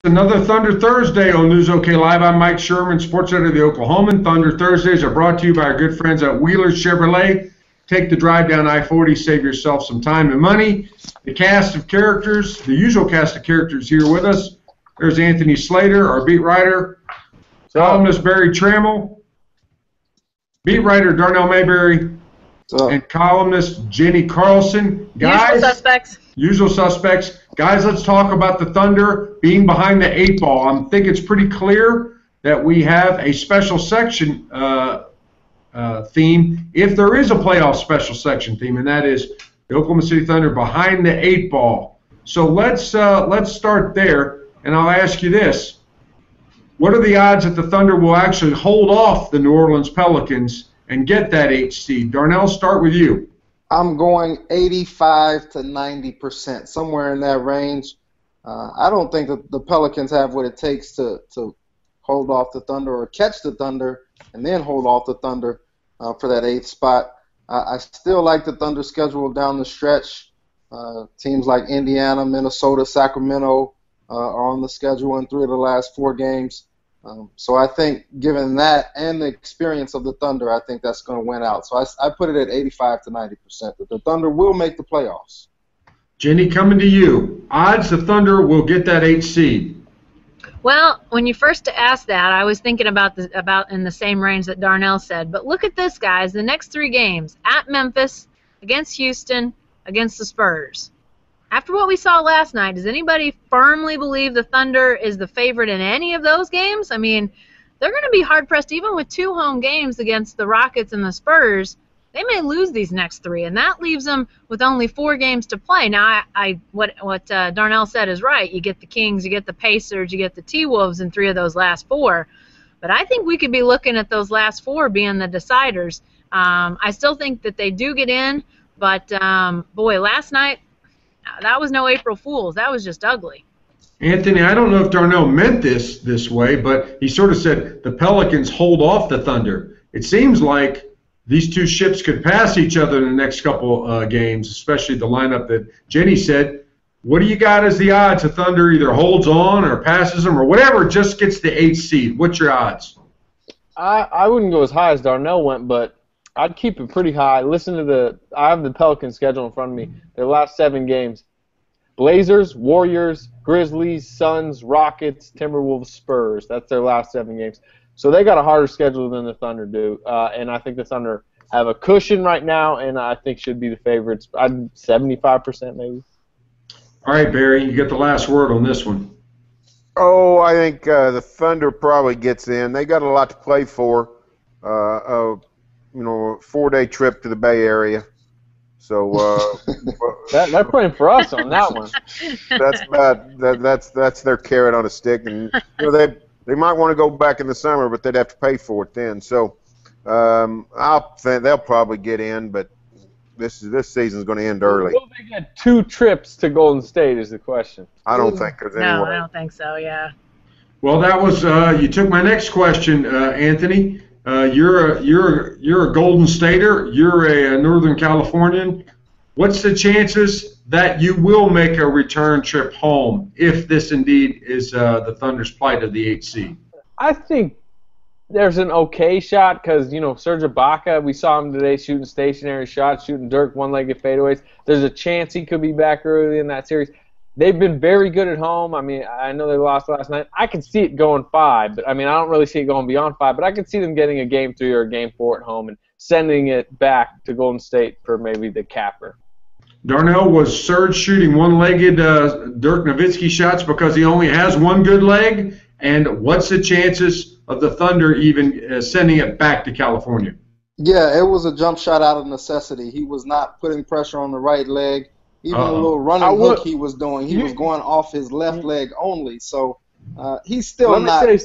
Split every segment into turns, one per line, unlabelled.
Another Thunder Thursday on News OK Live. I'm Mike Sherman, sports editor of the Oklahoman. Thunder Thursdays are brought to you by our good friends at Wheeler Chevrolet. Take the drive down I-40, save yourself some time and money. The cast of characters, the usual cast of characters here with us. There's Anthony Slater, our beat writer, columnist Barry Trammell, beat writer Darnell Mayberry, and columnist Jenny Carlson. Guys,
usual suspects.
Usual suspects. Guys, let's talk about the Thunder being behind the 8 ball. I think it's pretty clear that we have a special section theme, if there is a playoff special section theme, and that is the Oklahoma City Thunder behind the 8 ball. So let's start there, and I'll ask you this. What are the odds that the Thunder will actually hold off the New Orleans Pelicans and get that 8 seed? Darnell, start with you.
I'm going 85 to 90%, somewhere in that range. I don't think that the Pelicans have what it takes to hold off the Thunder or catch the Thunder and then hold off the Thunder for that 8th spot. I still like the Thunder schedule down the stretch. Teams like Indiana, Minnesota, Sacramento are on the schedule in 3 of the last 4 games. So I think, given that and the experience of the Thunder, I think that's going to win out. So I put it at 85 to 90% that the Thunder will make the playoffs.
Jenny, coming to you. Odds the Thunder will get that 8 seed.
Well, when you first asked that, I was thinking about in the same range that Darnell said. But look at this, guys. The next 3 games, at Memphis, against Houston, against the Spurs. After what we saw last night, does anybody firmly believe the Thunder is the favorite in any of those games? I mean, they're going to be hard-pressed even with 2 home games against the Rockets and the Spurs. They may lose these next 3, and that leaves them with only 4 games to play. Now, what Darnell said is right. You get the Kings, you get the Pacers, you get the T-Wolves in 3 of those last 4. But I think we could be looking at those last 4 being the deciders. I still think that they do get in, but, boy, last night, that was no April Fool's. That was just ugly.
Anthony, I don't know if Darnell meant this way, but he sort of said the Pelicans hold off the Thunder. It seems like these 2 ships could pass each other in the next couple games, especially the lineup that Jenny said. What do you got as the odds the Thunder either holds on or passes them or whatever, just gets the 8th seed? What's your odds?
I wouldn't go as high as Darnell went, but I'd keep it pretty high. I have the Pelicans schedule in front of me. Their last 7 games: Blazers, Warriors, Grizzlies, Suns, Rockets, Timberwolves, Spurs. That's their last 7 games. So they got a harder schedule than the Thunder do, and I think the Thunder have a cushion right now, and I think should be the favorites. I'd 75% maybe.
All right, Barry, you get the last word on this one.
Oh, I think the Thunder probably gets in. They got a lot to play for. A 4-day trip to the Bay Area. So
they're playing for us on that one.
That's their carrot on a stick, and they might want to go back in the summer, but they'd have to pay for it then. So I'll think they'll probably get in, but this season's going to end early.
Will they get 2 trips to Golden State is the question.
I don't think there's any
No,
way.
I don't think so. Yeah.
Well, that was you took my next question, Anthony. You're a Golden Stater. You're a Northern Californian. What's the chances that you will make a return trip home if this indeed is the Thunder's plight of the 8th seed?
I think there's an okay shot because, Serge Ibaka, we saw him today shooting stationary shots, shooting Dirk one-legged fadeaways. There's a chance he could be back early in that series. They've been very good at home. I mean, I know they lost last night. I could see it going 5, but I don't really see it going beyond 5. But I could see them getting a game 3 or a game 4 at home and sending it back to Golden State for maybe the capper.
Darnell, was Serge shooting one-legged Dirk Nowitzki shots because he only has one good leg? And what's the chances of the Thunder even sending it back to California?
Yeah, it was a jump shot out of necessity. He was not putting pressure on the right leg. Even the little running hook he was doing, he was going off his left leg only. So he's still he's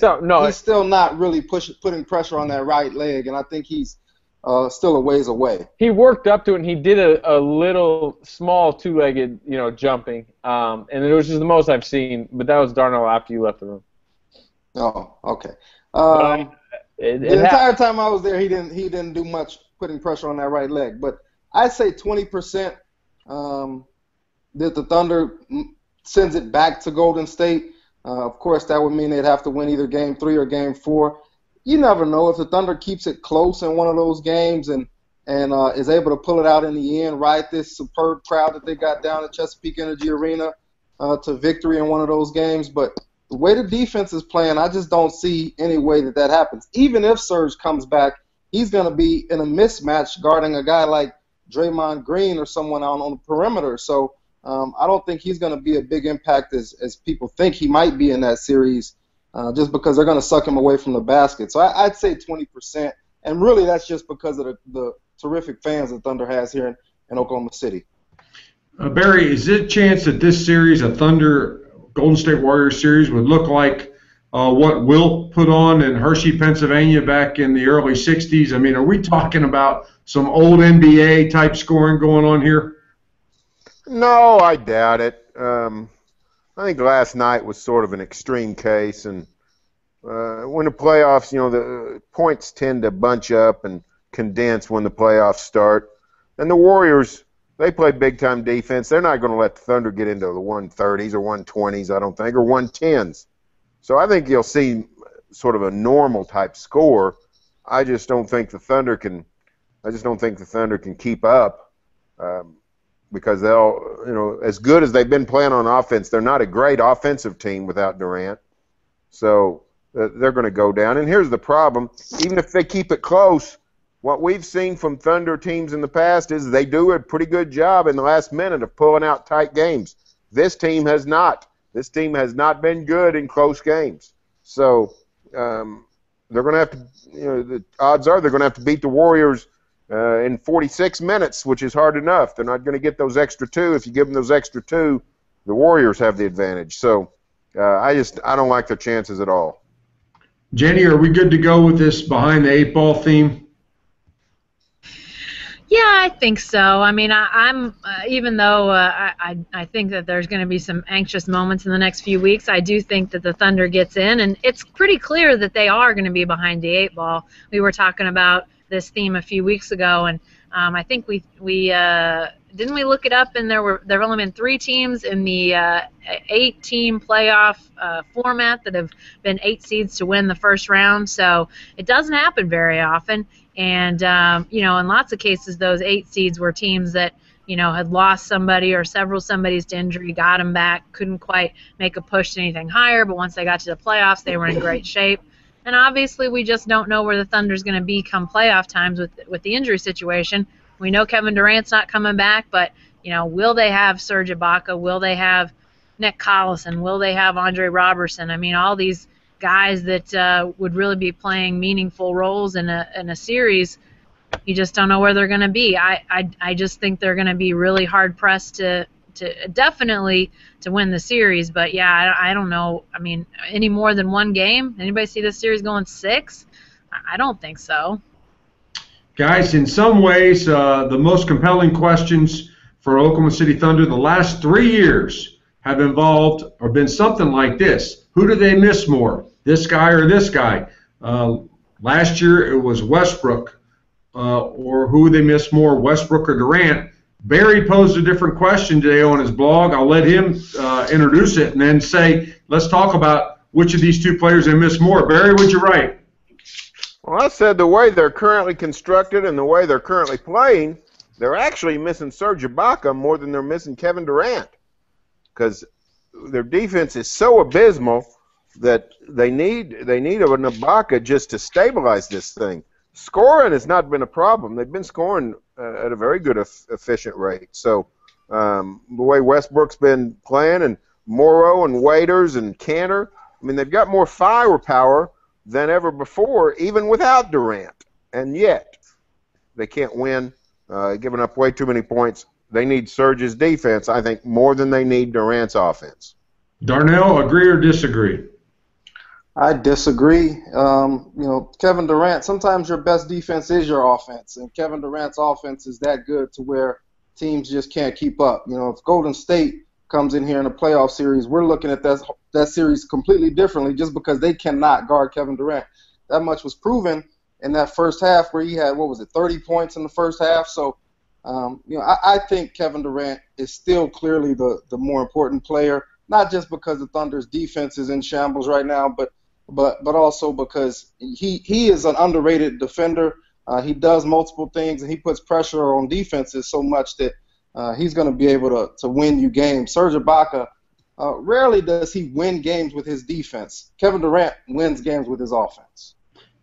still not really putting pressure on that right leg, and I think he's still a ways away.
He worked up to it, and he did a little small 2-legged, jumping, and it was just the most I've seen. But that was Darnell after you left the room.
Oh, okay. The entire time I was there, he didn't do much putting pressure on that right leg. But I'd say 20%. That the Thunder sends it back to Golden State. Of course, that would mean they'd have to win either Game 3 or Game 4. You never know if the Thunder keeps it close in one of those games and is able to pull it out in the end, ride this superb crowd that they got down at Chesapeake Energy Arena to victory in one of those games. But the way the defense is playing, I just don't see any way that happens. Even if Serge comes back, he's going to be in a mismatch guarding a guy like Draymond Green or someone out on the perimeter. So I don't think he's going to be a big impact as people think he might be in that series just because they're going to suck him away from the basket. So I'd say 20%. And really that's just because of the terrific fans that Thunder has here in Oklahoma City.
Barry, is it a chance that this series, a Thunder Golden State Warriors series, would look like what Wilt put on in Hershey, Pennsylvania back in the early 60s? I mean, are we talking about some old NBA type scoring going on here?
No, I doubt it. I think last night was sort of an extreme case, and when the playoffs, the points tend to bunch up and condense when the playoffs start. And the Warriors, they play big-time defense. They're not going to let the Thunder get into the 130s or 120s, I don't think, or 110s. So I think you'll see sort of a normal type score. I just don't think the Thunder can keep up because they'll, as good as they've been playing on offense, they're not a great offensive team without Durant. So they're going to go down. And here's the problem: even if they keep it close, what we've seen from Thunder teams in the past is they do a pretty good job in the last minute of pulling out tight games. This team has not. This team has not been good in close games. So they're going to have to, the odds are they're going to have to beat the Warriors in 46 minutes, which is hard enough. They're not going to get those extra two. If you give them those extra two, the Warriors have the advantage. So I don't like their chances at all.
Jenny, are we good to go with this behind the eight ball theme?
Yeah, I think so. I mean, I'm even though I think that there's going to be some anxious moments in the next few weeks, I do think that the Thunder gets in, and it's pretty clear that they are going to be behind the eight ball. We were talking about this theme a few weeks ago, and I think we didn't we look it up, and there have only been 3 teams in the 8-team playoff format that have been 8 seeds to win the first round. So it doesn't happen very often. And, in lots of cases, those 8 seeds were teams that, had lost somebody or several somebodies to injury, got them back, couldn't quite make a push to anything higher, but once they got to the playoffs, they were in great shape. And obviously, we just don't know where the Thunder's going to be come playoff times with the injury situation. We know Kevin Durant's not coming back, but, will they have Serge Ibaka? Will they have Nick Collison? Will they have Andre Robertson? I mean, all these guys that would really be playing meaningful roles in a series, you just don't know where they're going to be. I just think they're going to be really hard pressed to definitely to win the series. But yeah, I don't know. I mean, any more than one game? Anybody see this series going 6? I don't think so.
Guys, in some ways, the most compelling questions for Oklahoma City Thunder the last 3 years have involved or been something like this. Who do they miss more, this guy or this guy? Last year it was Westbrook, or who they miss more, Westbrook or Durant. Barry posed a different question today on his blog. I'll let him introduce it and then say, let's talk about which of these 2 players they miss more. Barry, what'd you write?
Well, I said the way they're currently constructed and the way they're currently playing, they're actually missing Serge Ibaka more than they're missing Kevin Durant, because their defense is so abysmal that they need an Ibaka just to stabilize this thing. Scoring has not been a problem. They've been scoring at a very good, efficient rate. So the way Westbrook's been playing, and Morrow and Waiters and Cantor, I mean, they've got more firepower than ever before, even without Durant. And yet they can't win, giving up way too many points. They need Serge's defense, I think, more than they need Durant's offense.
Darnell, agree or disagree?
I disagree. Kevin Durant, sometimes your best defense is your offense, and Kevin Durant's offense is that good to where teams just can't keep up. If Golden State comes in here in a playoff series, we're looking at that series completely differently just because they cannot guard Kevin Durant. That much was proven in that first half where he had, 30 points in the first half. So, I think Kevin Durant is still clearly the more important player. not just because the Thunder's defense is in shambles right now, but also because he is an underrated defender. He does multiple things, and he puts pressure on defenses so much that he's going to be able to win you games. Serge Ibaka, rarely does he win games with his defense. Kevin Durant wins games with his offense.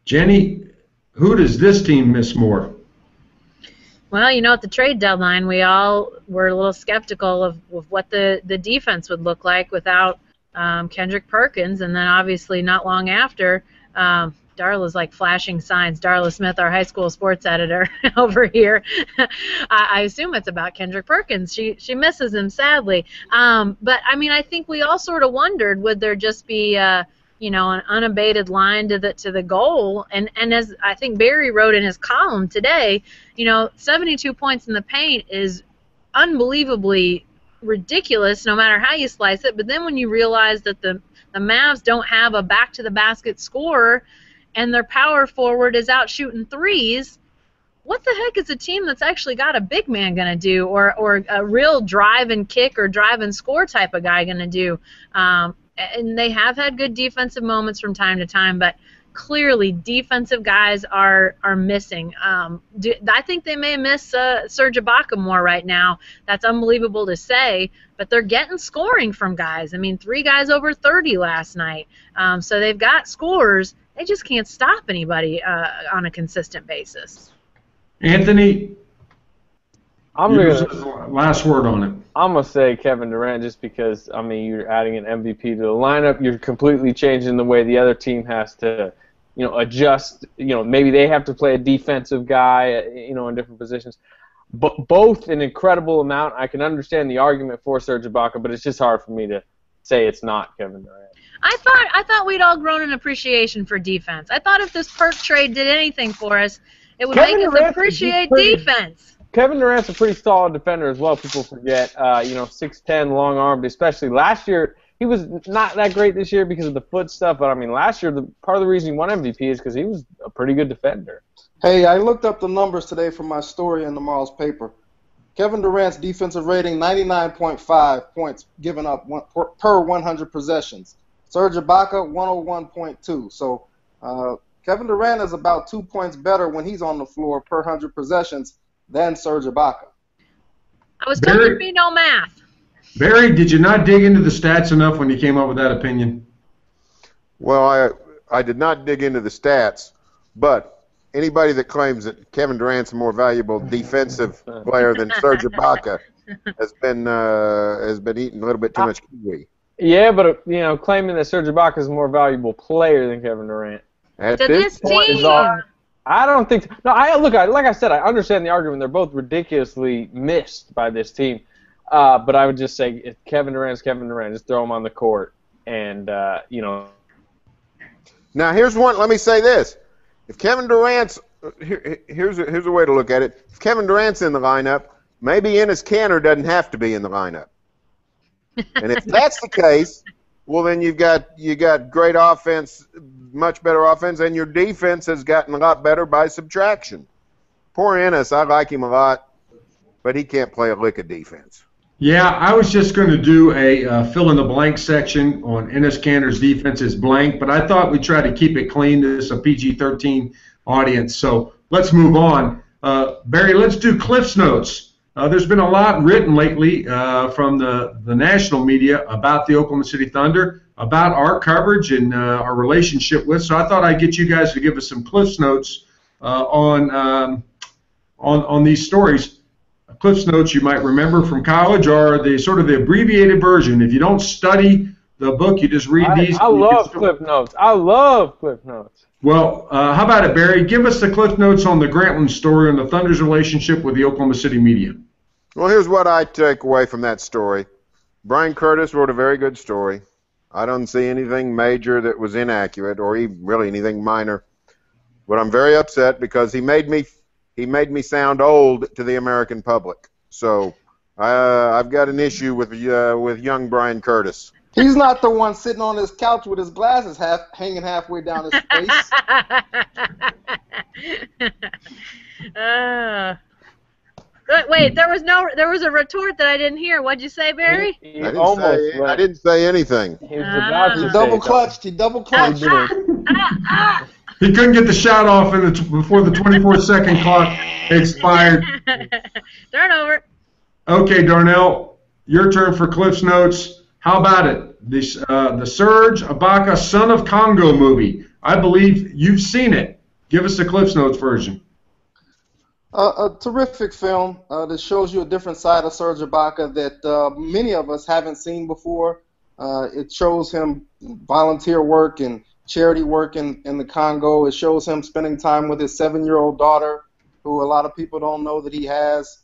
Jenny, who does this team miss more?
Well, at the trade deadline, we all were a little skeptical of what the defense would look like without Kendrick Perkins, and then obviously not long after, Darla's like flashing signs. Darla Smith, our high school sports editor over here. I assume it's about Kendrick Perkins. She misses him sadly. But I think we all sort of wondered, would there just be an unabated line to the goal? And as I think Barry wrote in his column today, 72 points in the paint is unbelievably ridiculous no matter how you slice it. But then when you realize that the Mavs don't have a back-to-the-basket scorer and their power forward is out shooting threes, what the heck is a team that's actually got a big man going to do, or a real drive and kick or drive and score type of guy going to do? And they have had good defensive moments from time to time, but clearly defensive guys are missing. I think they may miss Serge Ibaka more right now. That's unbelievable to say, but they're getting scoring from guys. 3 guys over 30 last night. So they've got scores. They just can't stop anybody on a consistent basis.
Anthony, last word on it.
I'm going to say Kevin Durant just because, you're adding an MVP to the lineup. You're completely changing the way the other team has to, adjust. Maybe they have to play a defensive guy, in different positions. But both an incredible amount. I can understand the argument for Serge Ibaka, but it's just hard for me to say it's not Kevin Durant.
I thought we'd all grown an appreciation for defense. I thought if this Perk trade did anything for us, it would make us appreciate defense.
Kevin Durant's a pretty solid defender as well. People forget, 6'10", long-armed, especially last year. He was not that great this year because of the foot stuff, but last year part of the reason he won MVP is because he was a pretty good defender.
Hey, I looked up the numbers today for my story in tomorrow's paper. Kevin Durant's defensive rating, 99.5 points given up per 100 possessions. Serge Ibaka, 101.2. So Kevin Durant is about 2 points better when he's on the floor per 100 possessions than Serge Ibaka.
I was told there'd be no math.
Barry, did you not dig into the stats enough when you came up with that opinion?
Well, I did not dig into the stats, but anybody that claims that Kevin Durant's a more valuable defensive player than Serge Ibaka has been eating a little bit too much kiwi.
Yeah, but claiming that Serge Ibaka is a more valuable player than Kevin Durant.
To this team.
I don't think. No, like I said, I understand the argument. They're both ridiculously missed by this team. But I would just say if Kevin Durant's Kevin Durant, just throw him on the court, and Now
here's one. Let me say this: if Kevin Durant's here's a way to look at it. If Kevin Durant's in the lineup, maybe Enes Kanter doesn't have to be in the lineup. And if that's the case, well then you got great offense, much better offense, and your defense has gotten a lot better by subtraction. Poor Enes, I like him a lot, but he can't play a lick of defense.
Yeah, I was just going to do a fill-in-the-blank section on Enes Kanter's defense is blank, but I thought we'd try to keep it clean. This is a PG-13 audience, so let's move on. Barry, let's do Cliff's Notes. There's been a lot written lately from the national media about the Oklahoma City Thunder, about our coverage and our relationship with. So I thought I'd get you guys to give us some Cliff's Notes on these stories. Cliff's Notes, you might remember from college, are the sort of the abbreviated version. If you don't study the book, you just read these.
I love Cliff Notes.
Well, how about it, Barry? Give us the Cliff Notes on the Grantland story and the Thunder's relationship with the Oklahoma City media.
Well, here's what I take away from that story. Brian Curtis wrote a very good story. I don't see anything major that was inaccurate or even really anything minor. But I'm very upset because he made me sound old to the American public. So I've got an issue with young Brian Curtis.
He's not the one sitting on his couch with his glasses hanging halfway down his face.
Wait, there was a retort that I didn't hear. What'd you say, Barry?
I didn't say anything.
He was about to
He double clutched. He double clutched.
He couldn't get the shot off before the 24-second clock expired.
Turnover.
Okay, Darnell, your turn for Cliff's Notes. How about it? The Serge Ibaka Son of Congo movie. I believe you've seen it. Give us the Cliff's Notes version.
A terrific film that shows you a different side of Serge Ibaka that many of us haven't seen before. It shows him volunteer work and charity work in the Congo. It shows him spending time with his 7-year-old daughter, who a lot of people don't know that he has.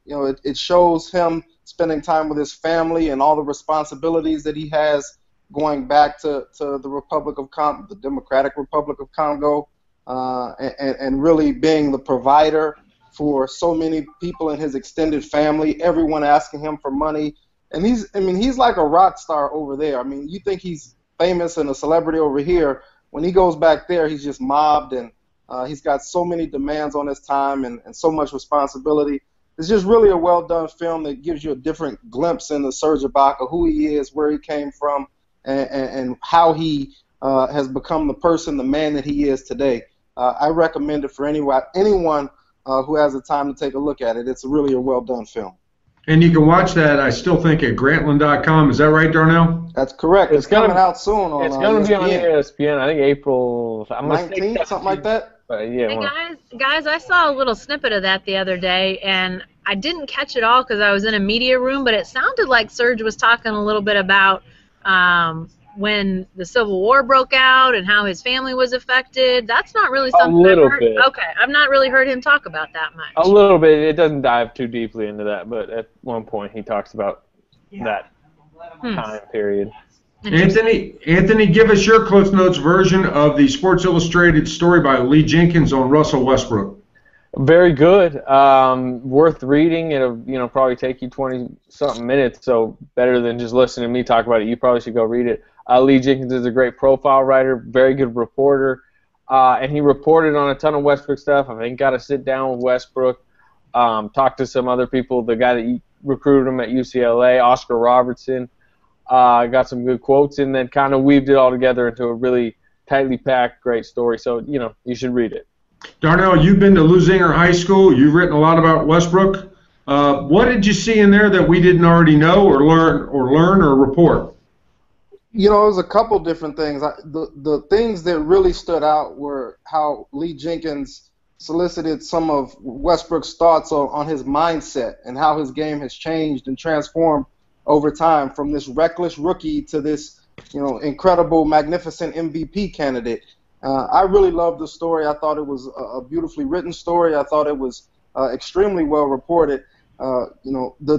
It shows him spending time with his family and all the responsibilities that he has going back to the Democratic Republic of Congo, and really being the provider for so many people in his extended family, everyone asking him for money. And he's like a rock star over there. I mean, you think he's famous and a celebrity over here. When he goes back there, he's just mobbed, and he's got so many demands on his time and so much responsibility. It's just really a well-done film that gives you a different glimpse into Serge Ibaka, who he is, where he came from, and how he has become the man that he is today. I recommend it for anyone who has the time to take a look at it. It's really a well-done film. And
you can watch that, I still think, at Grantland.com. Is that right, Darnell?
That's correct. It's coming out soon on
ESPN. It's going to be on ESPN, I think April
19th, something like that.
Hey guys, I saw a little snippet of that the other day, and I didn't catch it all because I was in a media room, but it sounded like Serge was talking a little bit about when the Civil War broke out and how his family was affected. That's not really something I've heard. Bit. Okay, I've not really heard him talk about that much.
A little bit. It doesn't dive too deeply into that, but at one point he talks about that time period.
Anthony, give us your Cliff Notes version of the Sports Illustrated story by Lee Jenkins on Russell Westbrook.
Very good. Worth reading. It'll probably take you 20-something minutes, so better than just listening to me talk about it. You probably should go read it. Lee Jenkins is a great profile writer, very good reporter, and he reported on a ton of Westbrook stuff. I think got to sit down with Westbrook, talk to some other people. The guy that recruited him at UCLA, Oscar Robertson, got some good quotes, and then kind of weaved it all together into a really tightly packed, great story. So, you should read it.
Darnell, you've been to Luzinger High School. You've written a lot about Westbrook. What did you see in there that we didn't already know or learn or report?
It was a couple different things. The things that really stood out were how Lee Jenkins solicited some of Westbrook's thoughts on his mindset and how his game has changed and transformed over time from this reckless rookie to this, incredible, magnificent MVP candidate. I really loved the story. I thought it was a beautifully written story. I thought it was extremely well reported. The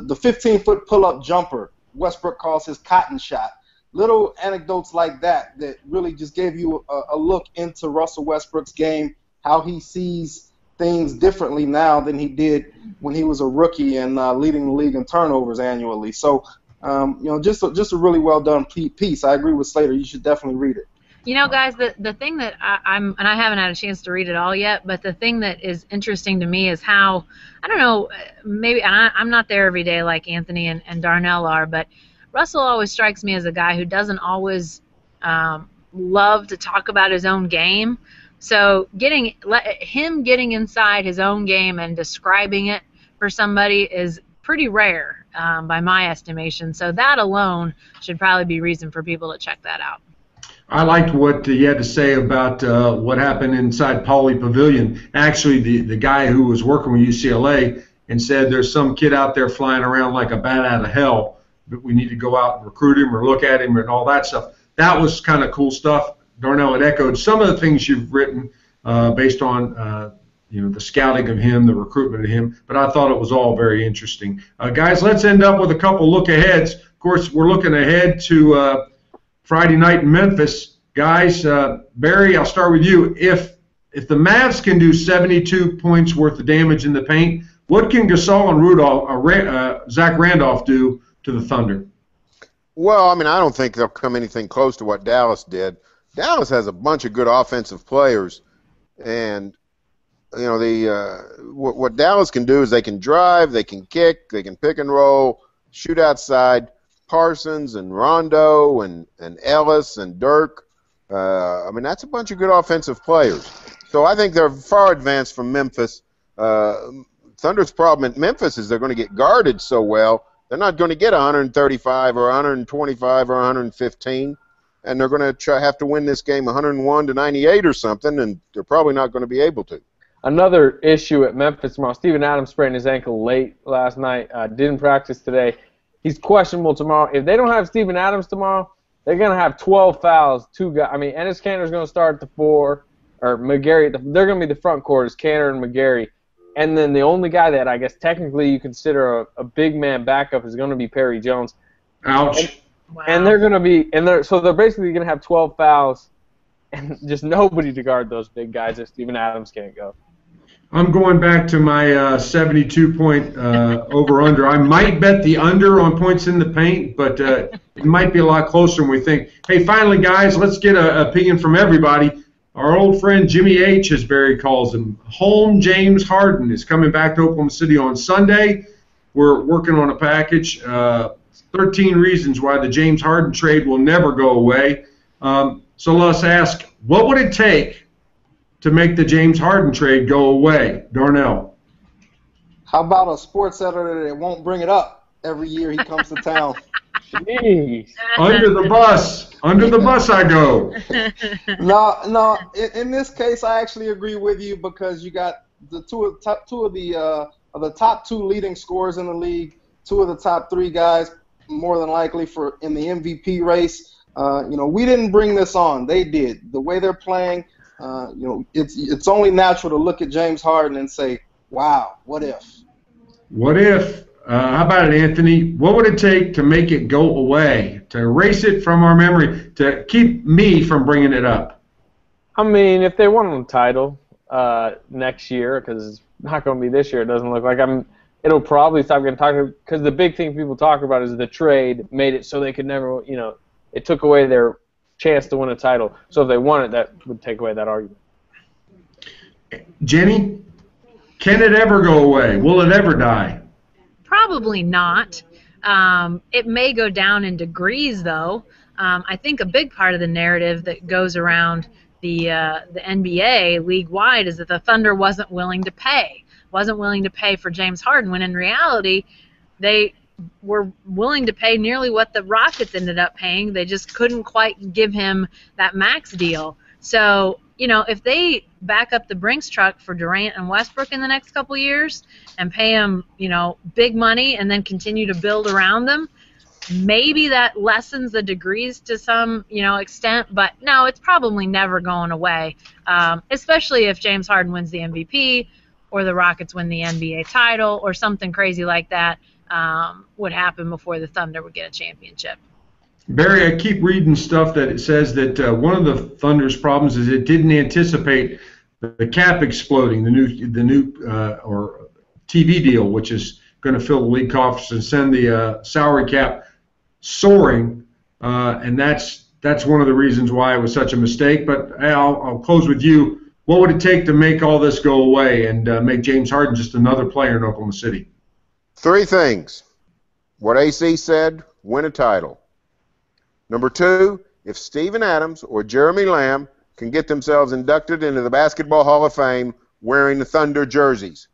15-foot pull-up jumper, Westbrook calls his cotton shot. Little anecdotes like that really just gave you a look into Russell Westbrook's game, how he sees things differently now than he did when he was a rookie and leading the league in turnovers annually. So, just a really well done piece. I agree with Slater. You should definitely read it.
Guys, the thing that and I haven't had a chance to read it all yet, but the thing that is interesting to me is how, I don't know, maybe I'm not there every day like Anthony and Darnell are, but Russell always strikes me as a guy who doesn't always love to talk about his own game. So him getting inside his own game and describing it for somebody is pretty rare by my estimation. So that alone should probably be reason for people to check that out.
I liked what he had to say about what happened inside Pauley Pavilion. Actually, the guy who was working with UCLA and said there's some kid out there flying around like a bat out of hell, but we need to go out and recruit him or look at him and all that stuff. That was kind of cool stuff. Darnell had echoed some of the things you've written based on the scouting of him, the recruitment of him, but I thought it was all very interesting. Guys, let's end up with a couple look-aheads. Of course, we're looking ahead to Friday night in Memphis. Guys, Barry, I'll start with you. If the Mavs can do 72 points worth of damage in the paint, what can Gasol and Zach Randolph do to the Thunder?
Well, I don't think they'll come anything close to what Dallas did. Dallas has a bunch of good offensive players, and what Dallas can do is they can drive, they can kick, they can pick and roll, shoot outside. Parsons and Rondo and Ellis and Dirk. That's a bunch of good offensive players. So I think they're far advanced from Memphis. Thunder's problem at Memphis is they're going to get guarded so well, they're not going to get 135 or 125 or 115, and they're going to have to win this game 101-98 or something, and they're probably not going to be able to.
Another issue at Memphis tomorrow, Steven Adams sprained his ankle late last night, didn't practice today. He's questionable tomorrow. If they don't have Steven Adams tomorrow, they're going to have 12 fouls. Two guys. Ennis Kanter's going to start at the 4, or McGarry. They're going to be the front court is Kanter and McGarry. And then the only guy that I guess technically you consider a big man backup is going to be Perry Jones.
Ouch.
And they're going to be, so they're basically going to have 12 fouls and just nobody to guard those big guys if Steven Adams can't go.
I'm going back to my 72-point over-under. I might bet the under on points in the paint, but it might be a lot closer than we think. Hey, finally, guys, let's get an opinion from everybody. Our old friend Jimmy H., as Barry calls him, home James Harden, is coming back to Oklahoma City on Sunday. We're working on a package, 13 reasons why the James Harden trade will never go away. So let's ask, what would it take to make the James Harden trade go away? Darnell.
How about a sports editor that won't bring it up every year he comes to town?
Jeez.
Under the bus I go.
No. In this case, I actually agree with you because you got the two of the top 2 leading scorers in the league, 2 of the top 3 guys more than likely in the MVP race. We didn't bring this on; they did. The way they're playing. It's only natural to look at James Harden and say, wow, what if?
What if? How about it, Anthony? What would it take to make it go away, to erase it from our memory, to keep me from bringing it up?
If they won a title next year, because it's not going to be this year, it doesn't look like. It'll probably stop getting talked about, because the big thing people talk about is the trade made it so they could never, it took away their chance to win a title. So if they won it, that would take away that argument.
Jenny, can it ever go away? Will it ever die?
Probably not. It may go down in degrees, though. I think a big part of the narrative that goes around the NBA league-wide is that the Thunder wasn't willing to pay for James Harden, when in reality they were willing to pay nearly what the Rockets ended up paying. They just couldn't quite give him that max deal. So, if they back up the Brinks truck for Durant and Westbrook in the next couple years and pay them, big money and then continue to build around them, maybe that lessens the degrees to some, extent. But no, it's probably never going away, especially if James Harden wins the MVP or the Rockets win the NBA title or something crazy like that. Would happen before the Thunder would get a championship.
Barry, I keep reading stuff that it says that one of the Thunder's problems is it didn't anticipate the cap exploding, the new or TV deal, which is going to fill the league coffers and send the salary cap soaring, and that's one of the reasons why it was such a mistake. But I'll close with you. What would it take to make all this go away and make James Harden just another player in Oklahoma City?
3 things. What AC said, win a title. Number 2, if Steven Adams or Jeremy Lamb can get themselves inducted into the Basketball Hall of Fame wearing the Thunder jerseys.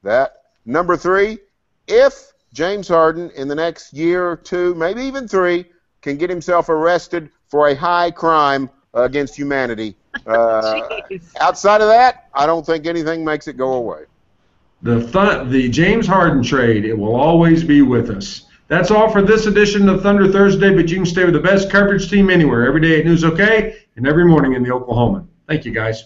That. Number 3, if James Harden in the next year or 2, maybe even 3, can get himself arrested for a high crime against humanity. Outside of that, I don't think anything makes it go away.
The James Harden trade, it will always be with us. That's all for this edition of Thunder Thursday, but you can stay with the best coverage team anywhere, every day at News OK and every morning in the Oklahoman. Thank you, guys.